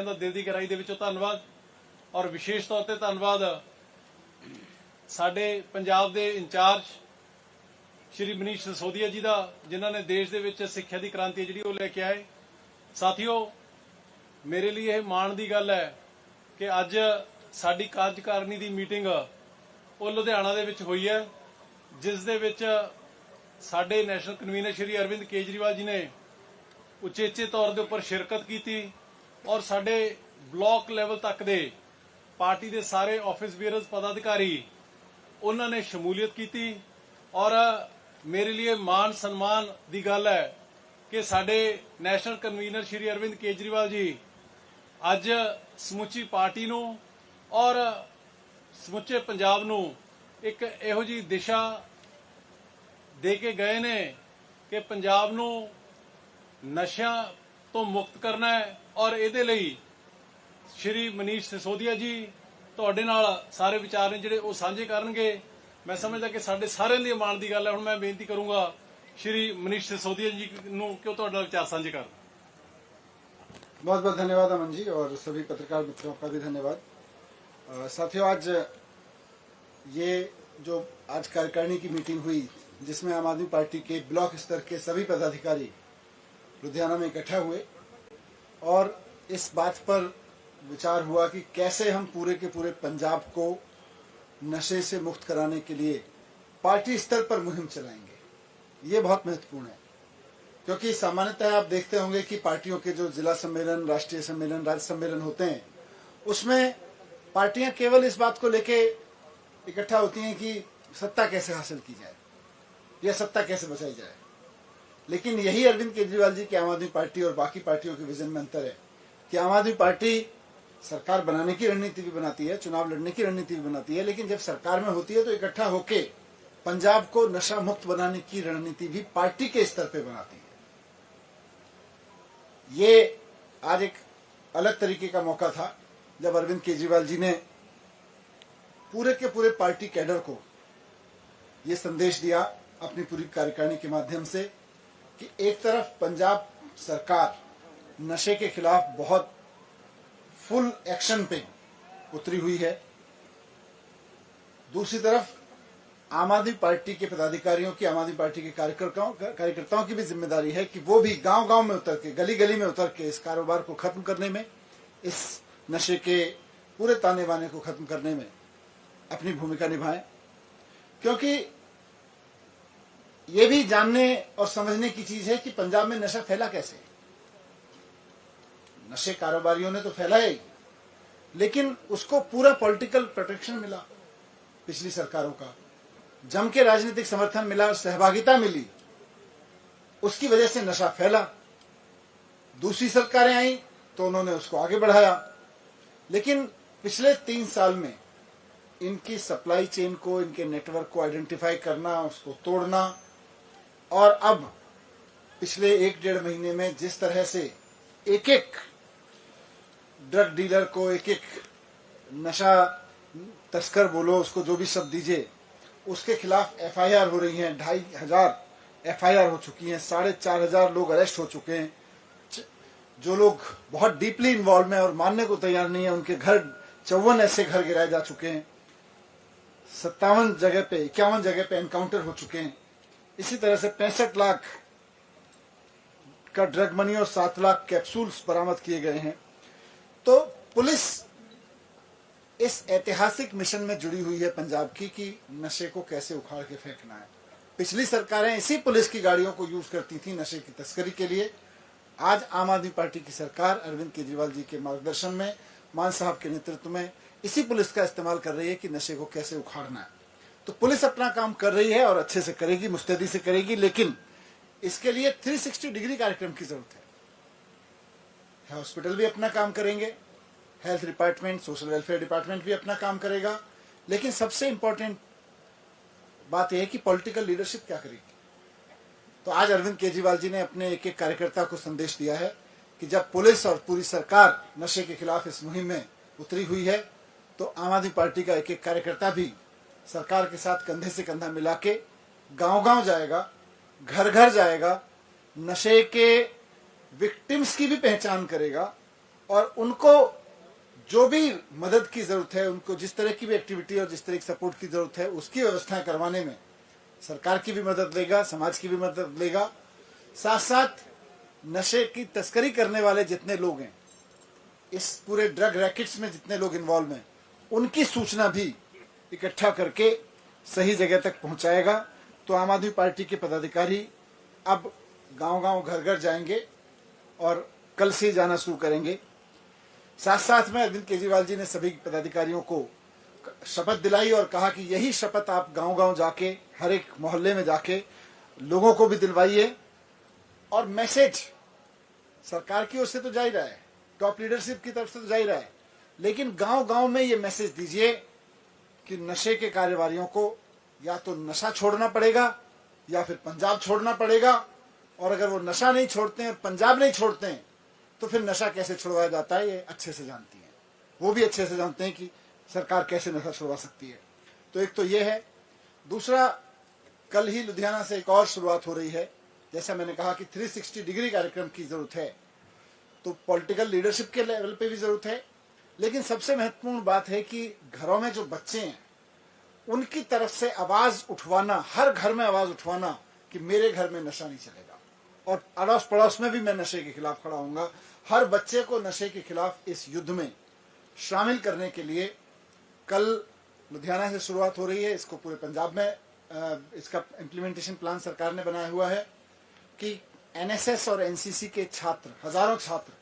ਦਾ ਦਿਲ ਦੀ ਗਹਿਰਾਈ ਦੇ ਵਿੱਚੋਂ ਧੰਨਵਾਦ ਔਰ ਵਿਸ਼ੇਸ਼ ਤੌਰ ਤੇ ਧੰਨਵਾਦ ਸਾਡੇ ਪੰਜਾਬ ਦੇ ਇੰਚਾਰਜ ਸ਼੍ਰੀ ਮਨੀਸ਼ ਸਿਸੋਦੀਆ ਜੀ ਦਾ, ਜਿਨ੍ਹਾਂ ਨੇ ਦੇਸ਼ ਦੇ ਵਿੱਚ ਸਿੱਖਿਆ ਦੀ ਕ੍ਰਾਂਤੀ ਜਿਹੜੀ ਉਹ ਲੈ ਕੇ ਆਏ। ਸਾਥੀਓ, ਮੇਰੇ ਲਈ ਇਹ ਮਾਣ ਦੀ ਗੱਲ ਹੈ ਕਿ ਅੱਜ ਸਾਡੀ ਕਾਰਜਕਾਰਨੀ ਦੀ ਮੀਟਿੰਗ ਉਹ ਲੁਧਿਆਣਾ ਦੇ ਵਿੱਚ ਹੋਈ ਹੈ, ਜਿਸ ਦੇ ਵਿੱਚ ਸਾਡੇ ਨੈਸ਼ਨਲ ਕਨਵੀਨਰ ਸ਼੍ਰੀ ਅਰਵਿੰਦ ਕੇਜਰੀਵਾਲ ਜੀ ਨੇ ਉਚੇਚੇ ਤੌਰ ਦੇ ਉੱਪਰ ਸ਼ਿਰਕਤ ਕੀਤੀ और साडे ब्लॉक लेवल तक दे पार्टी दे सारे ऑफिस बीयरर्स पदाधिकारी उन्होंने शमूलियत की और मेरे लिए मान सम्मान की गल है कि साडे नैशनल कन्वीनर श्री अरविंद केजरीवाल जी अज समुची पार्टी नूं और समुचे पंजाब नूं एक इहो जी दिशा दे के गए ने कि पंजाब नूं नशियां तो मुक्त करना है और ਇਹਦੇ ਲਈ ਸ਼੍ਰੀ ਮਨੀਸ਼ ਸਿਸੋਦੀਆ ਜੀ ਤੁਹਾਡੇ ਨਾਲ ਸਾਰੇ ਵਿਚਾਰ ਨੇ ਜਿਹੜੇ ਉਹ ਸਾਂਝੇ ਕਰਨਗੇ। ਮੈਂ ਸਮਝਦਾ ਕਿ ਸਾਡੇ ਸਾਰਿਆਂ ਲਈ ਮਾਣ ਦੀ ਗੱਲ ਹੈ। ਹੁਣ ਮੈਂ ਬੇਨਤੀ ਕਰੂੰਗਾ ਸ਼੍ਰੀ ਮਨੀਸ਼ ਸਿਸੋਦੀਆ ਜੀ ਨੂੰ ਕਿ ਉਹ ਤੁਹਾਡੇ ਨਾਲ ਵਿਚਾਰ ਸਾਂਝੇ ਕਰਨ। बहुत बहुत धन्यवाद अमन जी और सभी पत्रकार मित्रों का भी धन्यवाद। साथियों, आज ये जो आज कार्यकारिणी की मीटिंग हुई जिसमें आम आदमी पार्टी के ब्लॉक स्तर के सभी पदाधिकारी लुधियाना में इकट्ठा हुए और इस बात पर विचार हुआ कि कैसे हम पूरे के पूरे पंजाब को नशे से मुक्त कराने के लिए पार्टी स्तर पर मुहिम चलाएंगे। ये बहुत महत्वपूर्ण है क्योंकि सामान्यतः आप देखते होंगे कि पार्टियों के जो जिला सम्मेलन, राष्ट्रीय सम्मेलन, राज्य सम्मेलन होते हैं उसमें पार्टियां केवल इस बात को लेके इकट्ठा होती हैं कि सत्ता कैसे हासिल की जाए या सत्ता कैसे बचाई जाए। लेकिन यही अरविंद केजरीवाल जी की आम आदमी पार्टी और बाकी पार्टियों के विजन में अंतर है कि आम आदमी पार्टी सरकार बनाने की रणनीति भी बनाती है, चुनाव लड़ने की रणनीति भी बनाती है, लेकिन जब सरकार में होती है तो इकट्ठा होके पंजाब को नशा मुक्त बनाने की रणनीति भी पार्टी के स्तर पे बनाती है। ये आज एक अलग तरीके का मौका था जब अरविंद केजरीवाल जी ने पूरे के पूरे पार्टी कैडर को ये संदेश दिया अपनी पूरी कार्यकारिणी के माध्यम से कि एक तरफ पंजाब सरकार नशे के खिलाफ बहुत फुल एक्शन पे उतरी हुई है, दूसरी तरफ आम आदमी पार्टी के पदाधिकारियों की, आम आदमी पार्टी के कार्यकर्ताओं की भी जिम्मेदारी है कि वो भी गांव-गांव में उतर के, गली-गली में उतर के इस कारोबार को खत्म करने में, इस नशे के पूरे ताने बाने को खत्म करने में अपनी भूमिका निभाएं। क्योंकि ये भी जानने और समझने की चीज है कि पंजाब में नशा फैला कैसे। नशे कारोबारियों ने तो फैलाया ही, लेकिन उसको पूरा पॉलिटिकल प्रोटेक्शन मिला, पिछली सरकारों का जम के राजनीतिक समर्थन मिला और सहभागिता मिली, उसकी वजह से नशा फैला। दूसरी सरकारें आई तो उन्होंने उसको आगे बढ़ाया, लेकिन पिछले 3 साल में इनकी सप्लाई चेन को, इनके नेटवर्क को आइडेंटिफाई करना, उसको तोड़ना, और अब पिछले 1-1.5 महीने में जिस तरह से एक-एक ड्रग डीलर को, एक-एक नशा तस्कर बोलो, उसको जो भी शब्द दीजिए, उसके खिलाफ एफआईआर हो रही हैं। 2500 एफआईआर हो चुकी हैं, 4500 लोग अरेस्ट हो चुके हैं। जो लोग बहुत डीपली इन्वॉल्व हैं और मानने को तैयार नहीं है, उनके घर 54 ऐसे घर गिराए जा चुके हैं, 51 जगह पे एनकाउंटर हो चुके हैं। इसी तरह से 65 लाख का ड्रग मनी और 7 लाख कैप्सूल्स बरामद किए गए हैं। तो पुलिस इस ऐतिहासिक मिशन में जुड़ी हुई है पंजाब की कि नशे को कैसे उखाड़ के फेंकना है। पिछली सरकारें इसी पुलिस की गाड़ियों को यूज करती थी नशे की तस्करी के लिए। आज आम आदमी पार्टी की सरकार अरविंद केजरीवाल जी के मार्गदर्शन में, मान साहब के नेतृत्व में इसी पुलिस का इस्तेमाल कर रही है कि नशे को कैसे उखाड़ना है। तो पुलिस अपना काम कर रही है और अच्छे से करेगी, मुस्तैदी से करेगी, लेकिन इसके लिए 360 डिग्री कार्यक्रम की जरूरत है। हॉस्पिटल भी अपना काम करेंगे, health department, social welfare department भी अपना काम करेगा, लेकिन सबसे इंपॉर्टेंट बात यह है कि पॉलिटिकल लीडरशिप क्या करेगी। तो आज अरविंद केजरीवाल जी ने अपने एक एक कार्यकर्ता को संदेश दिया है कि जब पुलिस और पूरी सरकार नशे के खिलाफ इस मुहिम में उतरी हुई है तो आम आदमी पार्टी का एक एक कार्यकर्ता भी सरकार के साथ कंधे से कंधा मिला के गांव-गांव जाएगा, घर-घर जाएगा, नशे के विक्टिम्स की भी पहचान करेगा और उनको जो भी मदद की जरूरत है, उनको जिस तरह की भी एक्टिविटी और जिस तरह की सपोर्ट की जरूरत है, उसकी व्यवस्थाएं करवाने में सरकार की भी मदद लेगा, समाज की भी मदद लेगा। साथ साथ नशे की तस्करी करने वाले जितने लोग हैं, इस पूरे ड्रग रैकेट्स में जितने लोग इन्वॉल्व हैं, उनकी सूचना भी इकट्ठा करके सही जगह तक पहुंचाएगा। तो आम आदमी पार्टी के पदाधिकारी अब गांव-गांव, घर-घर जाएंगे और कल से जाना शुरू करेंगे। साथ साथ में अरविंद केजरीवाल जी ने सभी पदाधिकारियों को शपथ दिलाई और कहा कि यही शपथ आप गांव-गांव जाके, हर एक मोहल्ले में जाके लोगों को भी दिलवाइए। और मैसेज सरकार की ओर से तो जा ही रहा है, टॉप लीडरशिप की तरफ से तो जा ही रहा है, लेकिन गांव-गांव में ये मैसेज दीजिए कि नशे के कारोबारियों को या तो नशा छोड़ना पड़ेगा या फिर पंजाब छोड़ना पड़ेगा। और अगर वो नशा नहीं छोड़ते हैं, पंजाब नहीं छोड़ते हैं, तो फिर नशा कैसे छुड़वाया जाता है, ये अच्छे से जानती है। वो भी अच्छे से जानते हैं कि सरकार कैसे नशा छुड़वा सकती है। तो एक तो ये है। दूसरा, कल ही लुधियाना से एक और शुरुआत हो रही है। जैसा मैंने कहा कि 360 डिग्री कार्यक्रम की जरूरत है, तो पॉलिटिकल लीडरशिप के लेवल पे भी जरूरत है, लेकिन सबसे महत्वपूर्ण बात है कि घरों में जो बच्चे हैं, उनकी तरफ से आवाज उठवाना, हर घर में आवाज उठवाना कि मेरे घर में नशा नहीं चलेगा। और अड़ोस पड़ोस में भी मैं नशे के खिलाफ खड़ा होऊंगा। हर बच्चे को नशे के खिलाफ इस युद्ध में शामिल करने के लिए कल लुधियाना से शुरुआत हो रही है। इसको पूरे पंजाब में इसका इम्प्लीमेंटेशन प्लान सरकार ने बनाया हुआ है कि एनएसएस और एनसीसी के छात्र, हजारों छात्र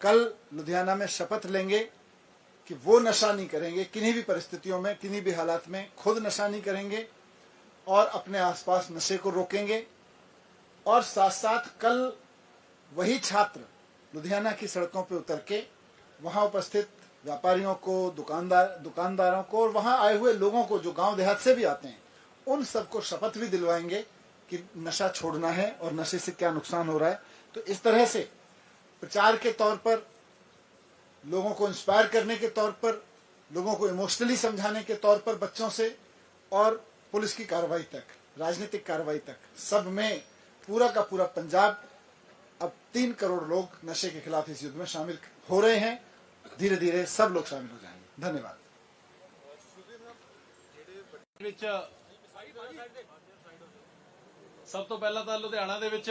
कल लुधियाना में शपथ लेंगे कि वो नशा नहीं करेंगे, किन्हीं भी परिस्थितियों में, किन्हीं भी हालात में खुद नशा नहीं करेंगे और अपने आसपास नशे को रोकेंगे। और साथ साथ कल वही छात्र लुधियाना की सड़कों पर उतर के वहां उपस्थित व्यापारियों को, दुकानदारों को और वहां आए हुए लोगों को जो गांव देहात से भी आते हैं, उन सबको शपथ भी दिलवाएंगे कि नशा छोड़ना है और नशे से क्या नुकसान हो रहा है। तो इस तरह से प्रचार के तौर पर, लोगों को इंस्पायर करने के तौर पर, लोगों को इमोशनली समझाने के तौर पर, बच्चों से और पुलिस की कार्रवाई तक, राजनीतिक कार्रवाई तक, सब में पूरा का पूरा पंजाब, अब 3 करोड़ लोग नशे के खिलाफ इस युद्ध में शामिल हो रहे हैं। धीरे धीरे सब लोग शामिल हो जाएंगे। धन्यवाद। ਸਭ ਤੋਂ ਪਹਿਲਾਂ ਤਾਂ ਲੁਧਿਆਣਾ ਦੇ ਵਿੱਚ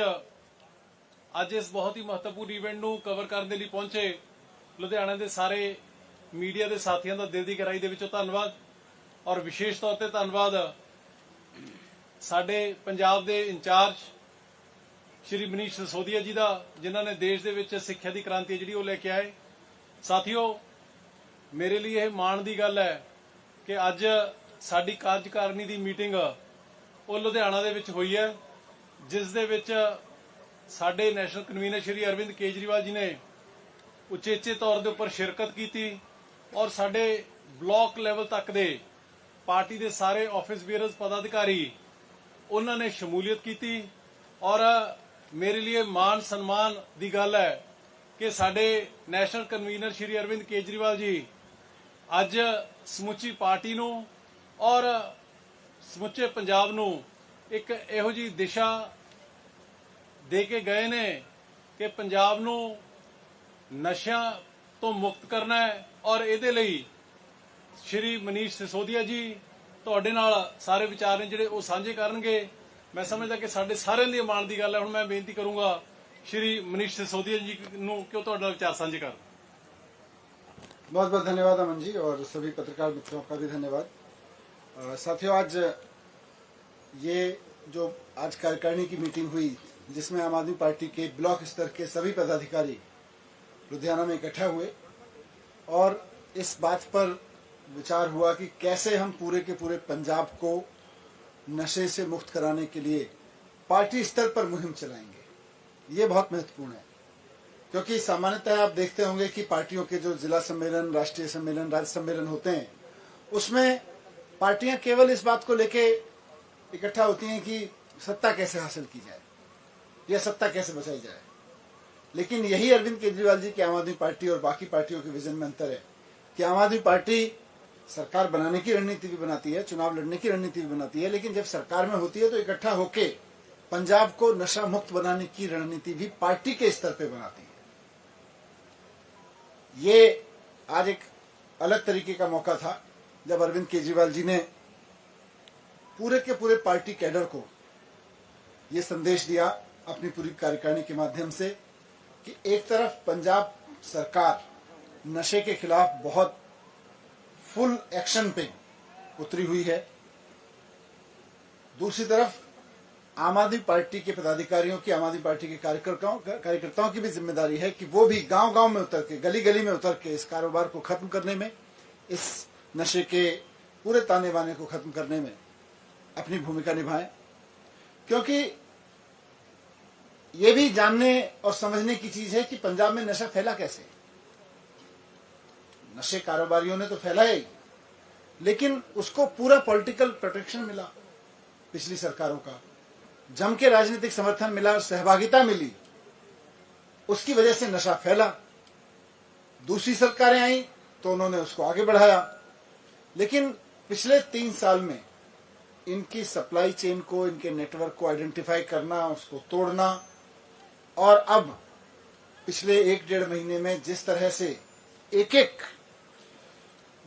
ਅੱਜ ਇਸ ਬਹੁਤ ਹੀ ਮਹੱਤਵਪੂਰਨ ਇਵੈਂਟ ਨੂੰ ਕਵਰ ਕਰਨ ਦੇ ਲਈ ਪਹੁੰਚੇ ਲੁਧਿਆਣਾ ਦੇ ਸਾਰੇ ਮੀਡੀਆ ਦੇ ਸਾਥੀਆਂ ਦਾ ਦਿਲ ਦੀ ਗਹਿਰਾਈ ਦੇ ਵਿੱਚੋਂ ਧੰਨਵਾਦ। ਔਰ ਵਿਸ਼ੇਸ਼ ਤੌਰ ਤੇ ਧੰਨਵਾਦ ਸਾਡੇ ਪੰਜਾਬ ਦੇ ਇੰਚਾਰਜ ਸ਼੍ਰੀ ਮਨੀਸ਼ ਸਿਸੋਦੀਆ ਜੀ ਦਾ, ਜਿਨ੍ਹਾਂ ਨੇ ਦੇਸ਼ ਦੇ ਵਿੱਚ ਸਿੱਖਿਆ ਦੀ ਕ੍ਰਾਂਤੀ ਜਿਹੜੀ ਉਹ ਲੈ ਕੇ ਆਏ। ਸਾਥੀਓ, ਮੇਰੇ ਲਈ ਇਹ ਮਾਣ ਦੀ ਗੱਲ ਹੈ ਕਿ ਅੱਜ ਸਾਡੀ ਕਾਰਜਕਾਰਨੀ ਦੀ ਮੀਟਿੰਗ ਉਹ ਲੁਧਿਆਣਾ ਦੇ ਵਿੱਚ ਹੋਈ ਹੈ, ਜਿਸ ਦੇ ਵਿੱਚ ਸਾਡੇ ਨੈਸ਼ਨਲ ਕਨਵੀਨਰ ਸ਼੍ਰੀ ਅਰਵਿੰਦ ਕੇਜਰੀਵਾਲ ਜੀ ਨੇ ਉਚੇਚੇ ਤੌਰ ਦੇ ਉੱਪਰ ਸ਼ਿਰਕਤ ਕੀਤੀ ਔਰ ਸਾਡੇ ਬਲਾਕ ਲੈਵਲ ਤੱਕ ਦੇ ਪਾਰਟੀ ਦੇ ਸਾਰੇ ਆਫਿਸ ਬੀਅਰਰਸ ਪਦਾਧਿਕਾਰੀ ਉਹਨਾਂ ਨੇ ਸ਼ਮੂਲੀਅਤ ਕੀਤੀ। ਔਰ ਮੇਰੇ ਲਈ ਮਾਣ ਸਨਮਾਨ ਦੀ ਗੱਲ ਹੈ ਕਿ ਸਾਡੇ ਨੈਸ਼ਨਲ ਕਨਵੀਨਰ ਸ਼੍ਰੀ ਅਰਵਿੰਦ ਕੇਜਰੀਵਾਲ ਜੀ ਅੱਜ ਸਮੁੱਚੀ ਪਾਰਟੀ ਨੂੰ ਔਰ ਸਮੁੱਚੇ ਪੰਜਾਬ ਨੂੰ ਇੱਕ ਇਹੋ ਜਿਹੀ ਦਿਸ਼ਾ ਦੇ ਕੇ ਗਏ ਨੇ ਕਿ ਪੰਜਾਬ ਨੂੰ ਨਸ਼ਿਆਂ ਤੋਂ ਮੁਕਤ ਕਰਨਾ ਹੈ। ਔਰ ਇਹਦੇ ਲਈ ਸ਼੍ਰੀ ਮਨੀਸ਼ ਸਿਸੋਦੀਆ ਜੀ ਤੁਹਾਡੇ ਨਾਲ ਸਾਰੇ ਵਿਚਾਰ ਨੇ ਜਿਹੜੇ ਉਹ ਸਾਂਝੇ ਕਰਨਗੇ। ਮੈਂ ਸਮਝਦਾ ਕਿ ਸਾਡੇ ਸਾਰਿਆਂ ਦੀ ਮਾਣ ਦੀ ਗੱਲ ਹੈ। ਹੁਣ ਮੈਂ ਬੇਨਤੀ ਕਰੂੰਗਾ ਸ਼੍ਰੀ ਮਨੀਸ਼ ਸਿਸੋਦੀਆ ਜੀ ਨੂੰ ਕਿ ਉਹ ਤੁਹਾਡਾ ਵਿਚਾਰ ਸਾਂਝੇ ਕਰਨ। बहुत बहुत धन्यवाद अमन जी, और सभी पत्रकार मित्रों का भी धन्यवाद। साथियों, आज ये जो आज कार्यकारिणी की मीटिंग हुई, जिसमें आम आदमी पार्टी के ब्लॉक स्तर के सभी पदाधिकारी लुधियाना में इकट्ठा हुए और इस बात पर विचार हुआ कि कैसे हम पूरे के पूरे पंजाब को नशे से मुक्त कराने के लिए पार्टी स्तर पर मुहिम चलाएंगे। ये बहुत महत्वपूर्ण है, क्योंकि सामान्यतः आप देखते होंगे कि पार्टियों के जो जिला सम्मेलन, राष्ट्रीय सम्मेलन, राज्य सम्मेलन होते हैं, उसमें पार्टियां केवल इस बात को लेके इकट्ठा होती हैं कि सत्ता कैसे हासिल की जाए या सत्ता कैसे बचाई जाए। लेकिन यही अरविंद केजरीवाल जी की आम आदमी पार्टी और बाकी पार्टियों के विजन में अंतर है कि आम आदमी पार्टी सरकार बनाने की रणनीति भी बनाती है, चुनाव लड़ने की रणनीति भी बनाती है, लेकिन जब सरकार में होती है तो इकट्ठा होके पंजाब को नशा मुक्त बनाने की रणनीति भी पार्टी के स्तर पे बनाती है। ये आज एक अलग तरीके का मौका था जब अरविंद केजरीवाल जी ने पूरे के पूरे पार्टी कैडर को ये संदेश दिया अपनी पूरी कार्यकारिणी के माध्यम से कि एक तरफ पंजाब सरकार नशे के खिलाफ बहुत फुल एक्शन पे उतरी हुई है, दूसरी तरफ आम आदमी पार्टी के पदाधिकारियों की, आम आदमी पार्टी के कार्यकर्ताओं की भी जिम्मेदारी है कि वो भी गांव गांव में उतर के, गली गली में उतर के इस कारोबार को खत्म करने में, इस नशे के पूरे ताने बाने को खत्म करने में अपनी भूमिका निभाएं। क्योंकि ये भी जानने और समझने की चीज है कि पंजाब में नशा फैला कैसे। नशे कारोबारियों ने तो फैलाया ही, लेकिन उसको पूरा पॉलिटिकल प्रोटेक्शन मिला, पिछली सरकारों का जम के राजनीतिक समर्थन मिला और सहभागिता मिली, उसकी वजह से नशा फैला। दूसरी सरकारें आई तो उन्होंने उसको आगे बढ़ाया, लेकिन पिछले 3 साल में इनकी सप्लाई चेन को, इनके नेटवर्क को आइडेंटिफाई करना, उसको तोड़ना, और अब पिछले 1-1.5 महीने में जिस तरह से एक एक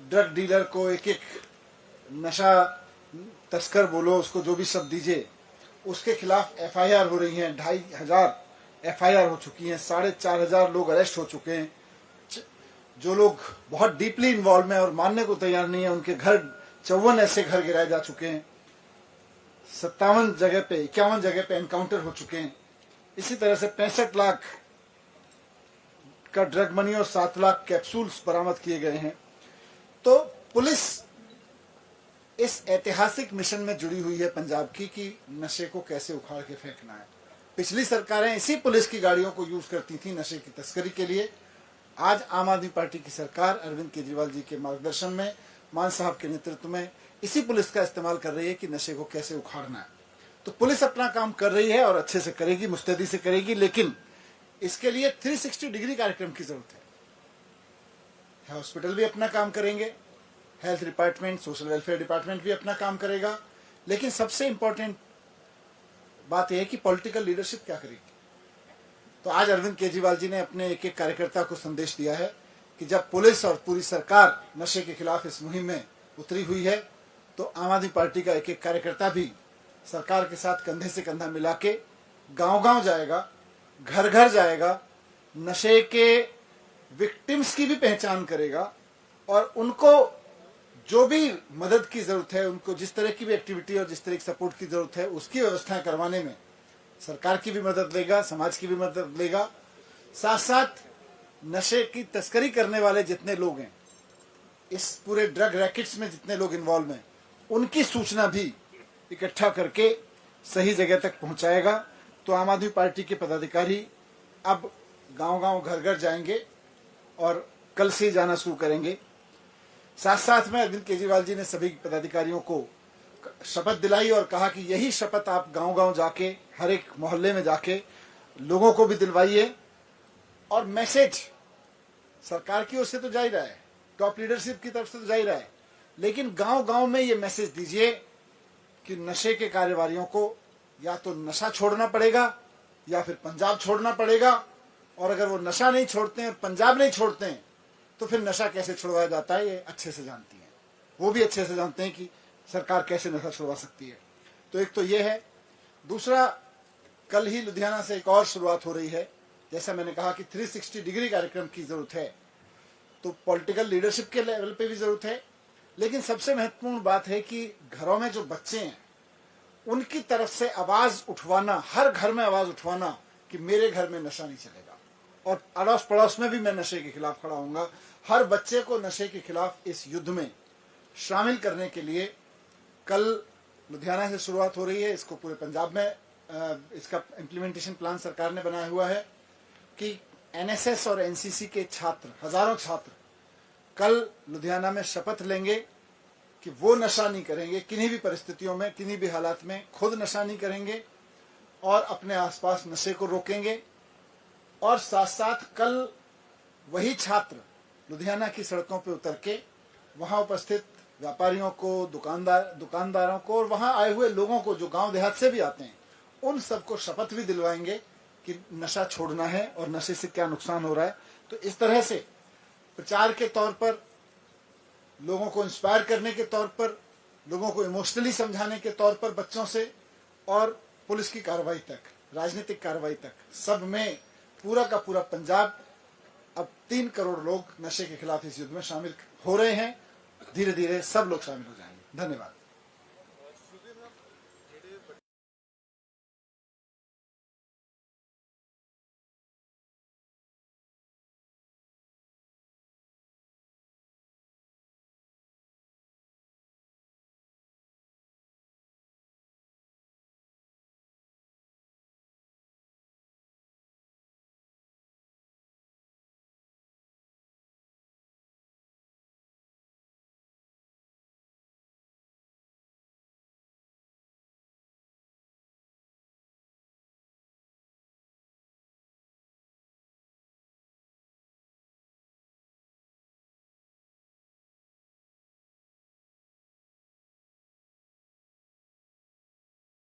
ड्रग डीलर को, एक एक नशा तस्कर बोलो, उसको जो भी शब्द दीजिए, उसके खिलाफ एफआईआर हो रही हैं। 2500 एफआईआर हो चुकी हैं, 4500 लोग अरेस्ट हो चुके हैं। जो लोग बहुत डीपली इन्वॉल्व हैं और मानने को तैयार नहीं है, उनके घर 54 ऐसे घर गिराए जा चुके हैं, 51 जगह पे एनकाउंटर हो चुके हैं। इसी तरह से 65 लाख का ड्रग मनी और 7 लाख कैप्सूल्स बरामद किए गए हैं। तो पुलिस इस ऐतिहासिक मिशन में जुड़ी हुई है पंजाब की कि नशे को कैसे उखाड़ के फेंकना है। पिछली सरकारें इसी पुलिस की गाड़ियों को यूज करती थी नशे की तस्करी के लिए। आज आम आदमी पार्टी की सरकार अरविंद केजरीवाल जी के मार्गदर्शन में, मान साहब के नेतृत्व में इसी पुलिस का इस्तेमाल कर रही है कि नशे को कैसे उखाड़ना है। तो पुलिस अपना काम कर रही है और अच्छे से करेगी, मुस्तैदी से करेगी, लेकिन इसके लिए 360 डिग्री कार्यक्रम की जरूरत है। हॉस्पिटल भी अपना काम करेंगे, health department, social welfare department भी अपना काम करेगा, लेकिन सबसे इंपॉर्टेंट बात यह है कि पॉलिटिकल लीडरशिप क्या करेगी। तो आज अरविंद केजरीवाल जी ने अपने एक एक कार्यकर्ता को संदेश दिया है कि जब पुलिस और पूरी सरकार नशे के खिलाफ इस मुहिम में उतरी हुई है, तो आम आदमी पार्टी का एक एक कार्यकर्ता भी सरकार के साथ कंधे से कंधा मिला के गांव गांव जाएगा, घर घर जाएगा, नशे के विक्टिम्स की भी पहचान करेगा और उनको जो भी मदद की जरूरत है, उनको जिस तरह की भी एक्टिविटी और जिस तरह की सपोर्ट की जरूरत है, उसकी व्यवस्थाएं करवाने में सरकार की भी मदद लेगा, समाज की भी मदद लेगा। साथ साथ नशे की तस्करी करने वाले जितने लोग हैं, इस पूरे ड्रग रैकेट्स में जितने लोग इन्वॉल्व हैं, उनकी सूचना भी इकट्ठा करके सही जगह तक पहुंचाएगा। तो आम आदमी पार्टी के पदाधिकारी अब गांव गांव घर घर जाएंगे और कल से जाना शुरू करेंगे। साथ साथ में अरविंद केजरीवाल जी ने सभी पदाधिकारियों को शपथ दिलाई और कहा कि यही शपथ आप गांव गांव जाके, हर एक मोहल्ले में जाके लोगों को भी दिलवाइए। और मैसेज सरकार की ओर से तो जा ही रहा है, टॉप लीडरशिप की तरफ से तो जा ही रहा है, लेकिन गांव गांव में ये मैसेज दीजिए कि नशे के कारोबारियों को या तो नशा छोड़ना पड़ेगा या फिर पंजाब छोड़ना पड़ेगा। और अगर वो नशा नहीं छोड़ते हैं, पंजाब नहीं छोड़ते हैं, तो फिर नशा कैसे छुड़वाया जाता है ये अच्छे से जानती हैं, वो भी अच्छे से जानते हैं कि सरकार कैसे नशा छुड़वा सकती है। तो एक तो ये है। दूसरा, कल ही लुधियाना से एक और शुरुआत हो रही है। जैसा मैंने कहा कि 360 डिग्री कार्यक्रम की जरूरत है, तो पॉलिटिकल लीडरशिप के लेवल पे भी जरूरत है, लेकिन सबसे महत्वपूर्ण बात है कि घरों में जो बच्चे हैं उनकी तरफ से आवाज उठवाना, हर घर में आवाज उठवाना कि मेरे घर में नशा नहीं चलेगा और अड़ोस पड़ोस में भी मैं नशे के खिलाफ खड़ा होऊंगा। हर बच्चे को नशे के खिलाफ इस युद्ध में शामिल करने के लिए कल लुधियाना से शुरुआत हो रही है। इसको पूरे पंजाब में इसका इम्प्लीमेंटेशन प्लान सरकार ने बनाया हुआ है कि एनएसएस और एनसीसी के छात्र, हजारों छात्र कल लुधियाना में शपथ लेंगे कि वो नशा नहीं करेंगे, किन्हीं भी परिस्थितियों में, किन्हीं भी हालात में खुद नशा नहीं करेंगे और अपने आसपास नशे को रोकेंगे। और साथ साथ कल वही छात्र लुधियाना की सड़कों पर उतर के वहां उपस्थित व्यापारियों को, दुकानदारों को और वहां आए हुए लोगों को जो गांव देहात से भी आते हैं, उन सबको शपथ भी दिलवाएंगे कि नशा छोड़ना है और नशे से क्या नुकसान हो रहा है। तो इस तरह से प्रचार के तौर पर, लोगों को इंस्पायर करने के तौर पर, लोगों को इमोशनली समझाने के तौर पर बच्चों से और पुलिस की कार्रवाई तक, राजनीतिक कार्रवाई तक, सब में पूरा का पूरा पंजाब अब 3 करोड़ लोग नशे के खिलाफ इस युद्ध में शामिल हो रहे हैं। धीरे धीरे सब लोग शामिल हो जाएंगे। धन्यवाद।